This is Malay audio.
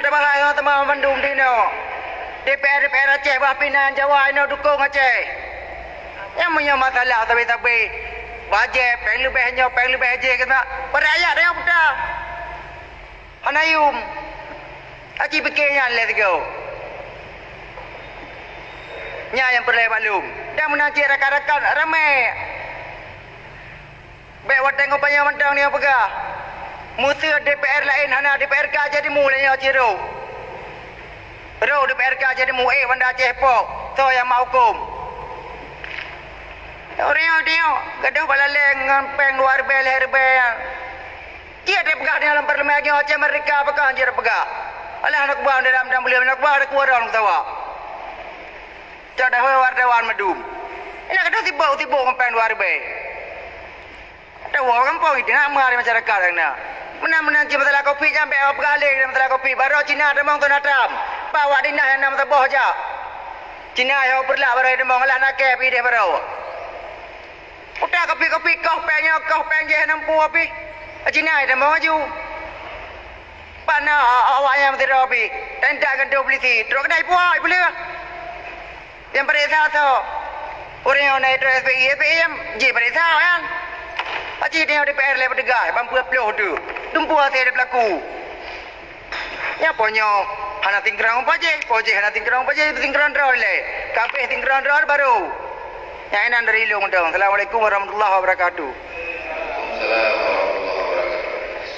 ada bahaya teman mendung dino. DPR Aceh Pinan Jawa ini dukung Aceh. Yang punya masalah tapi bajet peng lebih aje kena. Perayaan dia apa? Hanayum. Aji pikirnya let go. Nya yang perlu maklum. Dan menanti rakan-rakan ramai. Baik wateng upaya mentang ni apa ke? Musuh DPR lain hana DPRK jadi mulanya ciro. Ro DPRK jadi mu benda Aceh pok. So yang mau hukum. Orang dia gaduh balaleng peng luar bel herbe. Dia ada pegah dalam parlimen Aceh mereka apakah anjir pegah. Alah anak buah dalam beliau anak buah ada keluar orang tawa. Cada wartawan medum. Ini gaduh tiba-tiba peng luar bel. Ada orang kampung itu nak mengalir masyarakat nak. Menang cuma masalah kopi sampai apa kali masalah kopi. Baru Cina ada mong tuan Trump. Bawa dinah yang nama taboh je. Cina yang berlah baru ada mong lah nak kepi dia baru. Udah kopi kau peng je nampu api. Cina ada mong aju. Pana awak yang mesti api. Tenda gandu polisi. Terus kedai puai boleh. Yang perisa tu. Orang yang naik terus SPI yang je perisa kan. Acik dia DPR lepas tegak, bampu upload tu. Tumpu hasil dia berlaku. Ya punya, hana tingkerang paje hana tingkerang paje itu tingkerang draw le. Kampeh tingkerang draw baru. Yang ini dari ilmu dong. Assalamualaikum warahmatullahi wabarakatuh.